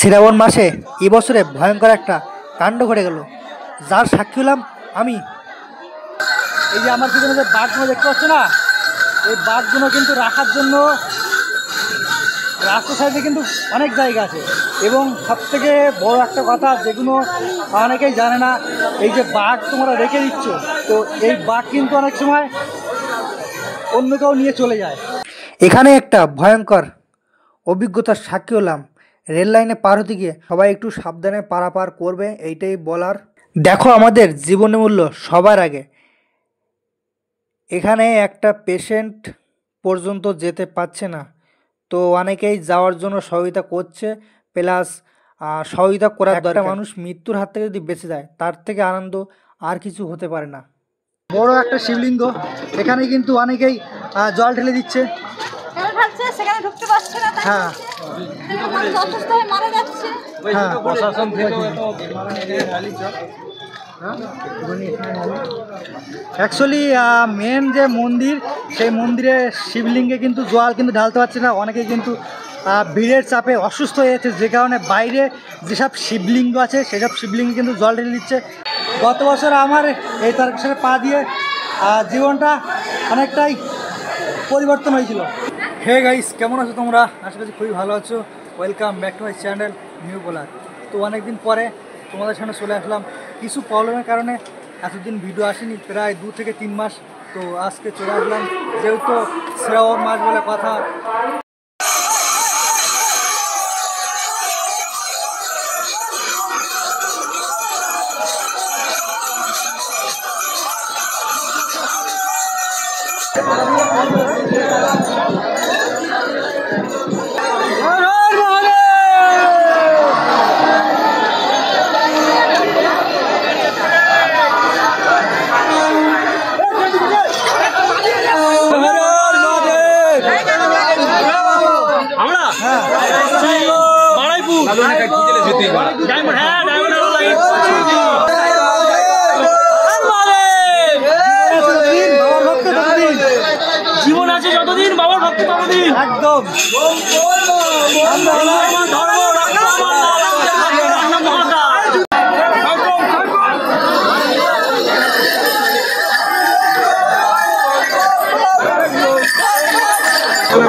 শ্রাবণ মাসে এবছরে ভয়ঙ্কর একটা কাণ্ড ঘটে গেল, যার সাক্ষী হলাম আমি। এই যে আমার পিছনে যে বাঘগুলো দেখতে পাচ্ছ না, এই বাঘগুলো কিন্তু রাখার জন্য রাস্তার সাইডে কিন্তু অনেক জায়গা আছে। এবং সবথেকে বড় একটা কথা, যেগুলো অনেকেই জানে না, এই যে বাঘ তোমরা রেখে দিচ্ছ, তো এই বাঘ কিন্তু অনেক সময় অন্য কেউ নিয়ে চলে যায়। এখানে একটা ভয়ঙ্কর অভিজ্ঞতার সাক্ষী হলাম। রেল লাইনে পার হতে গিয়ে সবাই একটু সাবধানে পারাপার করবে, এইটাই বলার। দেখো, আমাদের জীবনের মূল্য সবার আগে। এখানে একটা পেশেন্ট পর্যন্ত যেতে পারছে না, তো অনেকেই যাওয়ার জন্য সহযোগিতা করছে, প্লাস সহযোগিতা করার দরকার। মানুষ মৃত্যুর হাত থেকে যদি বেঁচে যায়, তার থেকে আনন্দ আর কিছু হতে পারে না। বড় একটা শিবলিঙ্গ, এখানে কিন্তু অনেকেই জল ঢেলে দিচ্ছে। সেখানে ঢুকতে পারছে না, হ্যাঁ অসুস্থ হয়ে মারা যাচ্ছে। অ্যাকচুয়ালি মেন যে মন্দির, সেই মন্দিরে শিবলিঙ্গে কিন্তু জল কিন্তু ঢালতে পারছে না। অনেকে কিন্তু ভিড়ের চাপে অসুস্থ হয়ে যাচ্ছে, যে কারণে বাইরে যেসব শিবলিঙ্গ আছে সেসব শিবলিঙ্গে কিন্তু জল ঢেলে দিচ্ছে। গত বছর আমার এই তারকেশ্বরে পা দিয়ে জীবনটা অনেকটাই পরিবর্তন হয়েছিল। হে গাইস, কেমন আছো তোমরা? আশা করছি খুবই ভালো আছো। Welcome back to my channel new blog. তো অনেকদিন পরে তোমাদের সামনে চলে আসলাম। কিছু প্রবলেমের কারণে এতদিন ভিডিও আসেনি, প্রায় 2 থেকে 3 মাস। তো আজকে চলে আসলাম, যেহেতু শ্রাবণ মাস বলে কথা। জীবন আছে যতদিন, বাবার ভক্ত ততদিন। একদম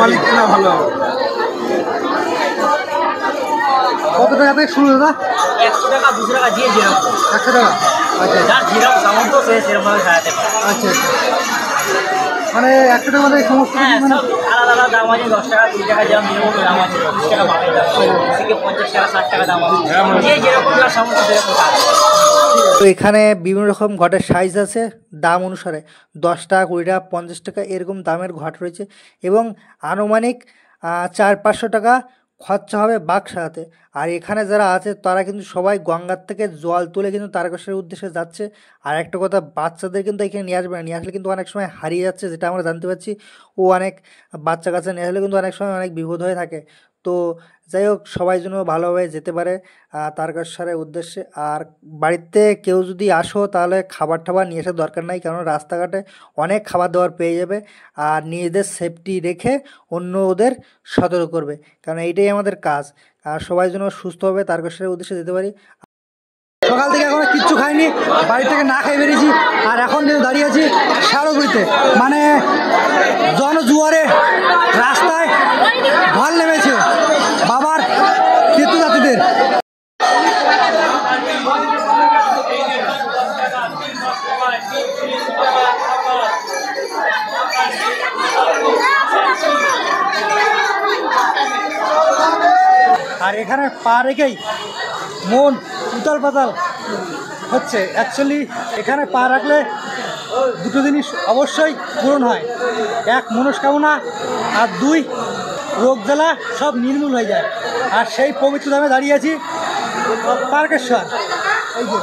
মালিক না ভালো। কত টাকা থেকে শুরু দাদা? 100 টাকা, 200 টাকা, যে যেরকম। 100 টাকা। আচ্ছা, যার যেরকম সামর্থ্য সে সেরকমভাবে খাওয়াতে পারে। আচ্ছা, মানে 100 টাকা মানে সমস্ত হ্যাঁ, মানে সব আলাদা আলাদা দাম আছে। 10 টাকা, 20 টাকা যেরকম যেরকম দাম আছে, 30 টাকা বাকি দাম আছে, থেকে 50 টাকা, 60 টাকা দাম আছে। যে যেরকম যার সামর্থ্য সেরকম খাওয়াতে পারে। তো এখানে বিভিন্ন রকম ঘটের সাইজ আছে, দাম অনুসারে 10 টাকা, 20 টাকা, 50 টাকা এরকম দামের ঘট রয়েছে। এবং আনুমানিক 400-500 টাকা খরচা হবে বাঘ সাজাতে। আর এখানে যারা আছে তারা কিন্তু সবাই গঙ্গার থেকে জল তুলে কিন্তু তারকেশ্বরের উদ্দেশ্যে যাচ্ছে। আর একটা কথা, বাচ্চাদের কিন্তু এখানে নিয়ে আসবে না, নিয়ে আসলে কিন্তু অনেক সময় হারিয়ে যাচ্ছে, যেটা আমরা জানতে পারছি। ও অনেক বাচ্চা কাচ্চা নিয়ে আসলে কিন্তু অনেক সময় অনেক বিপদ হয়ে থাকে। তো যাই হোক, সবাই যেন ভালোভাবে যেতে পারে তারকেশ্বরের উদ্দেশ্যে। আর বাড়িতে কেউ যদি আসো, তাহলে খাবার টাবার নিয়ে আসার দরকার নাই, কারণ রাস্তাঘাটে অনেক খাবার দাবার পেয়ে যাবে। আর নিজেদের সেফটি রেখে অন্য ওদের সতর্ক করবে, কারণ এইটাই আমাদের কাজ। আর সবাই যেন সুস্থভাবে তারকেশ্বরের উদ্দেশ্যে যেতে পারি। সকাল থেকে এখনো কিচ্ছু খাইনি, বাড়ি থেকে না খাই বেরিয়েছি। আর এখন কিন্তু দাঁড়িয়ে আছি শারগুড়িতে, মানে জনজুয়ারে রাস্তায় ঢল নেমেছে বাবার তীর্থযাত্রীদের। আর এখানে পা রেখেই মন উতাল পাতাল হচ্ছে। অ্যাকচুয়ালি এখানে পা রাখলে দুটো জিনিস অবশ্যই পূরণ হয়: 1 মনস্কামনা, আর 2 রোগ জ্বালা সব নির্মূল হয়ে যায়। আর সেই পবিত্র ধামে দাঁড়িয়ে আছি, তারকেশ্বর। এই যে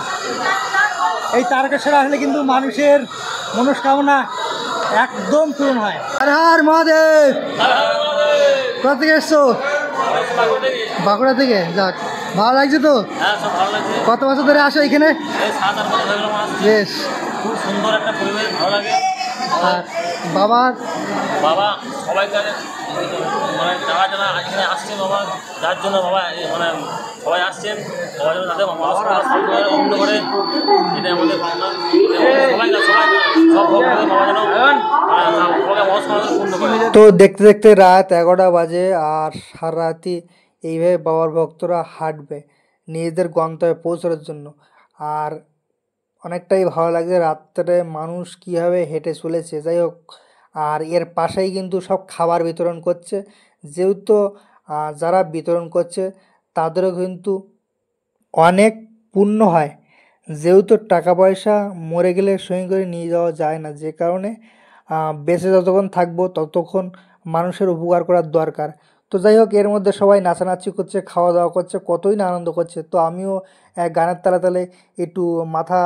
এই তারকেশ্বর আসলে কিন্তু মানুষের মনস্কামনা একদম পূরণ হয়। হর হর মহাদেব। কোথা থেকে এসছো? বাঁকুড়া থেকে। যাক, ভালো লাগছে তো? কত বছর ধরে আসো এখানে? বেশ খুব সুন্দর একটা পরিবেশ, ভালো লাগে। আর বাবার বাবা সবাইকে মানে যারা যারা এখানে আসছেন বাবা, যার জন্য বাবা মানে সবাই আসছেন, সবাই যেন তাদের অন্য করে এটা আমাদের ভাবনা। সবাই সবাই সব ভক্তদের বাবা যেন সবাইকে মনস্কামনা পূর্ণ করে। তো দেখতে দেখতে রাত 11টা বাজে, আর সারা রাতি এইভাবে বাবার ভক্তরা হাঁটবে নিজেদের গন্তব্যে পৌঁছানোর জন্য। আর অনেকটাই ভালো লাগছে রাত্রে মানুষ কীভাবে হেঁটে চলেছে। যাই হোক, আর এর পাশেই কিন্তু সব খাবার বিতরণ করছে, যেহেতু যারা বিতরণ করছে তাদেরও কিন্তু অনেক পুণ্য হয়, যেহেতু টাকা পয়সা মরে গেলে সঙ্গে করে নিয়ে যাওয়া যায় না, যে কারণে বেঁচে যতক্ষণ থাকবো ততক্ষণ মানুষের উপকার করার দরকার। তো যাই হোক, এর মধ্যে সবাই নাচানাচি করছে, খাওয়া দাওয়া করছে, কতই না আনন্দ করছে। তো আমিও গানের তালে তালে একটু মাথা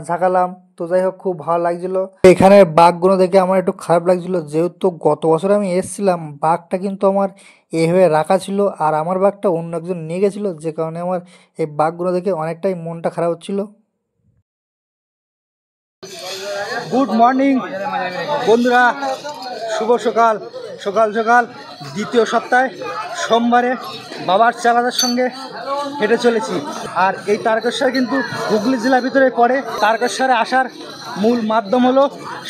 ঝাঁকালাম। তো যাই হোক, খুব ভালো লাগছিলো। এখানে বাঘগুলো দেখে আমার একটু খারাপ লাগছিলো, যেহেতু গত বছর আমি এসেছিলাম, বাঘটা কিন্তু আমার এইভাবে রাখা ছিল আর আমার বাঘটা অন্য একজন নিয়ে গেছিলো, যে কারণে আমার এই বাঘগুলো দেখে অনেকটাই মনটা খারাপ হচ্ছিল। গুড মর্নিং বন্ধুরা, শুভ সকাল। সকাল সকাল দ্বিতীয় সপ্তাহে সোমবারে বাবার চালাদের সঙ্গে হেঁটে চলেছি। আর এই তারকেশ্বর কিন্তু হুগলি জেলার ভিতরে পড়ে। তারকেশ্বরে আসার মূল মাধ্যম হলো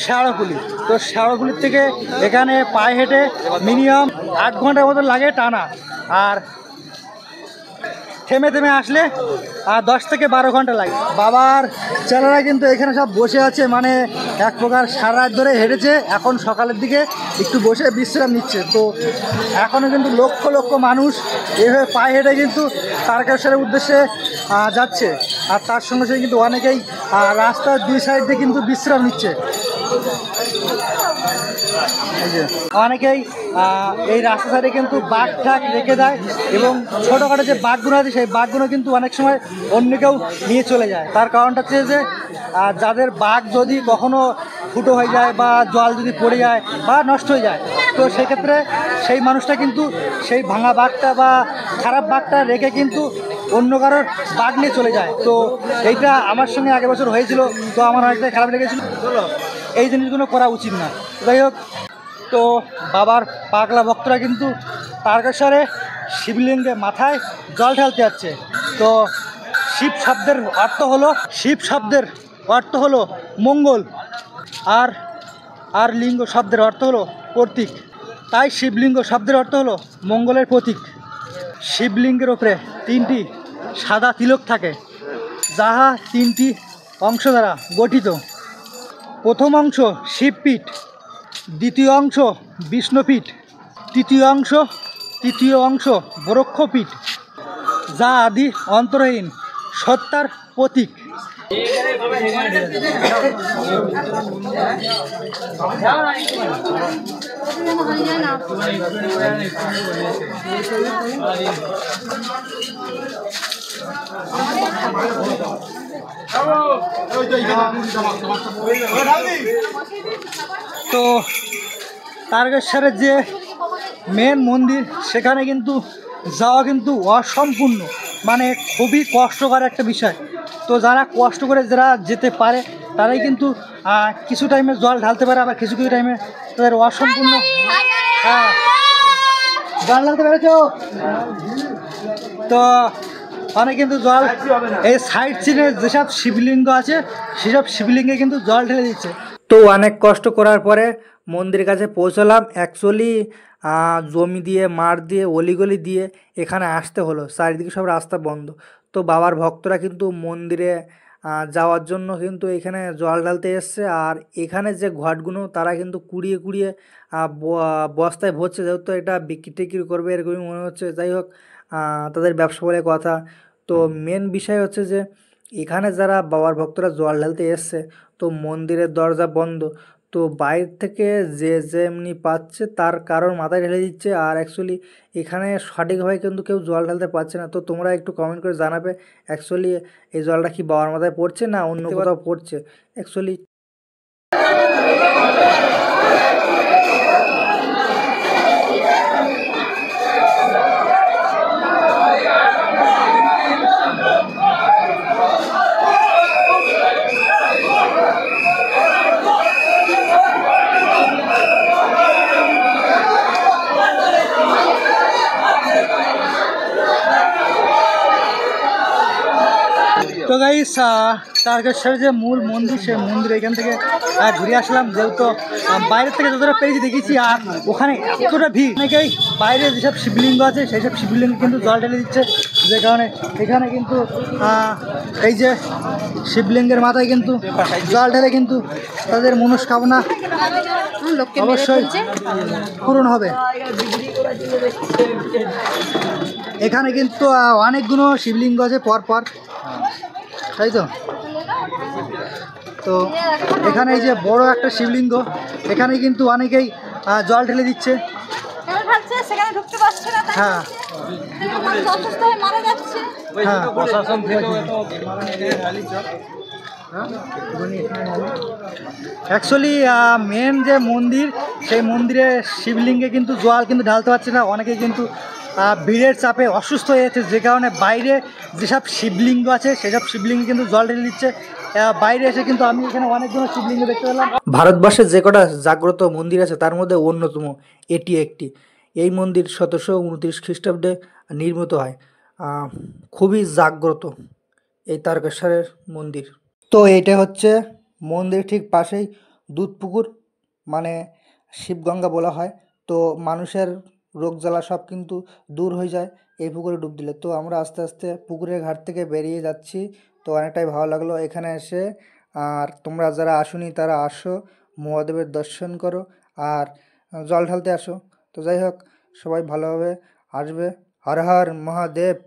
শেওড়াফুলি। তো শেওড়াফুলির থেকে এখানে পায়ে হেঁটে মিনিমাম 8 ঘন্টার মতো লাগে টানা। আর থেমে থেমে আসলে 10 থেকে 12 ঘন্টা লাগে। বাবার চেলারা কিন্তু এখানে সব বসে আছে, মানে এক প্রকার সারা রাত ধরে হেঁটেছে, এখন সকালের দিকে একটু বসে বিশ্রাম নিচ্ছে। তো এখনও কিন্তু লক্ষ লক্ষ মানুষ এভাবে পায়ে হেঁটে কিন্তু তারকেশ্বরের উদ্দেশ্যে যাচ্ছে। আর তার সঙ্গে সঙ্গে কিন্তু অনেকেই রাস্তার 2 সাইড দিয়ে কিন্তু বিশ্রাম নিচ্ছে। অনেকেই এই রাস্তা সাইডে কিন্তু বাঘ ঠাক রেখে দেয়, এবং ছোটোখাটো যে বাঘগুলো আছে সেই বাঘগুলো কিন্তু অনেক সময় অন্য কেউ নিয়ে চলে যায়। তার কারণটা হচ্ছে যে যাদের বাঘ যদি কখনো ফুটো হয়ে যায় বা জল যদি পড়ে যায় বা নষ্ট হয়ে যায়, তো সেক্ষেত্রে সেই মানুষটা কিন্তু সেই ভাঙা বাঘটা বা খারাপ বাঘটা রেখে কিন্তু অন্য কারোর বাঘ নিয়ে চলে যায়। তো এইটা আমার সঙ্গে আগের বছর হয়েছিল, তো আমার অনেকটাই খারাপ লেগেছিল। এই জিনিসগুলো করা উচিত না। যাই হোক, তো বাবার পাগলা ভক্তরা কিন্তু তারকেশ্বরে শিবলিঙ্গে মাথায় জল ঢালতে যাচ্ছে। তো শিব শব্দের অর্থ হলো মঙ্গল, আর লিঙ্গ শব্দের অর্থ হলো প্রতীক। তাই শিবলিঙ্গ শব্দের অর্থ হলো মঙ্গলের প্রতীক। শিবলিঙ্গের ওপরে 3টি সাদা তিলক থাকে, যাহা 3টি অংশ দ্বারা গঠিত। প্রথম অংশ শিবপীঠ, দ্বিতীয় অংশ বিষ্ণুপীঠ, তৃতীয় অংশ বরক্ষপীঠ, যা আদি অন্তরহীন সত্তার প্রতীক। তো তারকেশ্বরের যে মেন মন্দির, সেখানে কিন্তু যাওয়া কিন্তু অসম্পূর্ণ, মানে খুবই কষ্টকর একটা বিষয়। তো যারা কষ্ট করে যারা যেতে পারে তারাই কিন্তু কিছু টাইমে জল ঢালতে পারে, আবার কিছু কিছু টাইমে তাদের অসম্পূর্ণ জল ঢালতে পেরেছ। তো অনেক কিন্তু জল এই সাইড সিনে যেসব শিবলিঙ্গ আছে সেসব শিবলিঙ্গে কিন্তু জল ঢেলে দিচ্ছে। তো অনেক কষ্ট করার পরে মন্দিরের কাছে পৌঁছলাম। অ্যাকচুয়ালি জমি দিয়ে মাঠ দিয়ে অলিগলি দিয়ে এখানে আসতে হলো, চারিদিকে সব রাস্তা বন্ধ। তো বাবার ভক্তরা কিন্তু মন্দিরে যাওয়ার জন্য কিন্তু এখানে জল ঢালতে এসছে। আর এখানে যে ঘটগুলো তারা কিন্তু কুড়িয়ে কুড়িয়ে বস্তায় ভরছে, যেহেতু এটা বিক্রি টিক্রি করবে এরকমই মনে হচ্ছে। যাই হোক, তাদের ব্যবসা বলে কথা। তো মেন বিষয় হচ্ছে যে এখানে যারা বাবার ভক্তরা জল ঢালতে এসছে, তো মন্দিরের দরজা বন্ধ। তো বাইরে থেকে যে যেমনি পাচ্ছে তার কারোর মাথায় ঢেলে দিচ্ছে। আর অ্যাকচুয়ালি এখানে সঠিকভাবে কিন্তু কেউ জল ঢালতে পারছে না। তো তোমরা একটু কমেন্ট করে জানাবে অ্যাকচুয়ালি এই জলটা কি বাবার মাথায় পড়ছে না অন্য কোথাও পড়ছে অ্যাকচুয়ালি। তো গাইস তারকেশ্বরের যে মূল মন্দির, সেই মন্দির এখান থেকে ঘুরে আসলাম, যেহেতু বাইরের থেকে যতটা পেয়েছি দেখেছি, আর ওখানে এতটা ভিড়, অনেকেই বাইরে যেসব শিবলিঙ্গ আছে সেই সব শিবলিঙ্গে কিন্তু জল ঢেলে দিচ্ছে, যে কারণে এখানে কিন্তু এই যে শিবলিঙ্গের মাথায় কিন্তু জল ঢেলে কিন্তু তাদের মনস্কামনা অবশ্যই পূরণ হবে। এখানে কিন্তু অনেকগুলো শিবলিঙ্গ আছে পরপর, তাই তো। তো এখানে এই যে বড় একটা শিবলিঙ্গ, এখানে কিন্তু অনেকেই জল ঢেলে দিচ্ছে। কেন ঢালছে সেখানে ঢুকতে পারছে না, তাই হ্যাঁ মানুষ অসুস্থ হয়ে মারা যাচ্ছে। হ্যাঁ, অ্যাকচুয়ালি মেন যে মন্দির, সেই মন্দিরে শিবলিঙ্গে কিন্তু জল কিন্তু ঢালতে পারছে না, অনেকে কিন্তু ভিড়ের চাপে অসুস্থ হয়ে যাচ্ছে, যে কারণে বাইরে যেসব শিবলিঙ্গ আছে সেসব শিবলিঙ্গে কিন্তু জল ঢেলে দিচ্ছে। বাইরে এসে কিন্তু আমি এখানে অনেকগুলো শিবলিঙ্গ দেখতে পেলাম। ভারতবর্ষের যে কটা জাগ্রত মন্দির আছে তার মধ্যে অন্যতম এটি একটি। এই মন্দির 1729 খ্রিস্টাব্দে নির্মিত হয়। খুবই জাগ্রত এই তারকেশ্বরের মন্দির। তো এটা হচ্ছে মন্দির ঠিক পাশেই দুধপুকুর, মানে শিবগঙ্গা বলা হয়। তো মানুষের রোগ জ্বালা সব কিন্তু দূর হয়ে যায় এই পুকুরে ডুব দিলে। তো আমরা আস্তে আস্তে পুকুরের ঘাট থেকে বেরিয়ে যাচ্ছি। তো অনেকটাই ভালো লাগলো এখানে এসে। আর তোমরা যারা আসোনি তারা আসো, মহাদেবের দর্শন করো আর জল ঢালতে আসো। তো যাই হোক, সবাই ভালোভাবে আসবে। হর হর মহাদেব।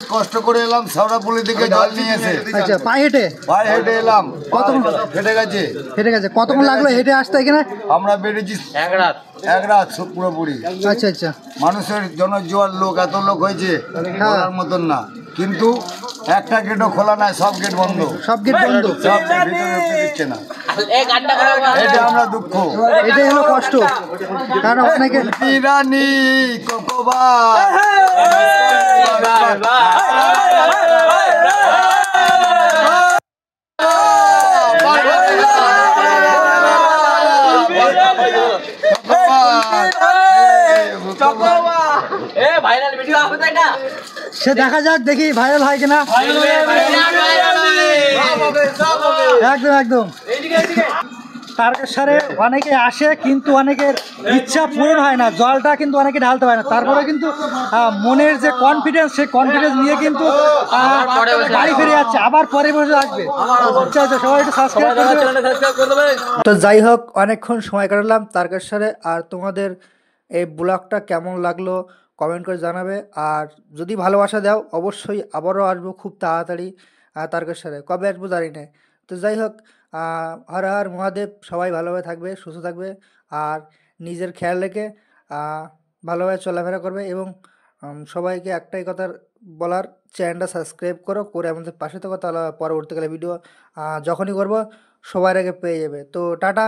কষ্ট করে এলাম শেওড়াপুলি থেকে জল নিয়ে এসে, আচ্ছা, পায়ে হেঁটে পায়ে হেঁটে এলাম, কতক্ষণ? ফেটে গেছে। হেঁটে গেছে, কতক্ষণ লাগলো হেঁটে আসতে এখানে? আমরা বেরিয়েছি এক রাত পুরোপুরি। আচ্ছা আচ্ছা, মানুষের জনজোয়ার লোক, এত লোক হয়েছে বলার মতন না, কিন্তু একটা গেটও খোলা নাই, সব গেট বন্ধ, সব গেট বন্ধ, সব ভিতরে ঢুকতে দিচ্ছে না। এটা আমরা দুঃখ, এটাই হলো কষ্ট। কারণ অনেকে রানী কোকোবা সে দেখা যাক, দেখি ভাইরাল হয় কিনা। একদম একদম। তারকেশ্বরে অনেকে আসে কিন্তু অনেকের ইচ্ছা পূরণ হয় না, জলটা কিন্তু অনেকে ঢালতে পারে না। তারপরে কিন্তু মনের যে কনফিডেন্স, সেই কনফিডেন্স নিয়ে কিন্তু বাড়ি ফিরে যাচ্ছে, আবার পরে বসে আসবে। সবাই একটু সাবস্ক্রাইব করে দেবে। তো যাই হোক, অনেকক্ষণ সময় কাটালাম তারকেশ্বরে। আর তোমাদের এই ব্লগটা কেমন লাগলো কমেন্ট করে জানাবে। আর যদি ভালোবাসা দাও অবশ্যই আবারও আসবো খুব তাড়াতাড়ি তারকেশ্বরে। কবে আসবো জানি না। তো যাই হোক, হর হর মহাদেব। সবাই ভালোভাবে থাকবে, সুস্থ থাকবে আর নিজের খেয়াল রেখে ভালোভাবে চলাফেরা করবে। এবং সবাইকে একটাই কথা বলার, চ্যানেলটা সাবস্ক্রাইব করে আমাদের পাশে থাকো, তাহলে পরবর্তীকালে ভিডিও যখনই করবো সবার আগে পেয়ে যাবে। তো টাটা।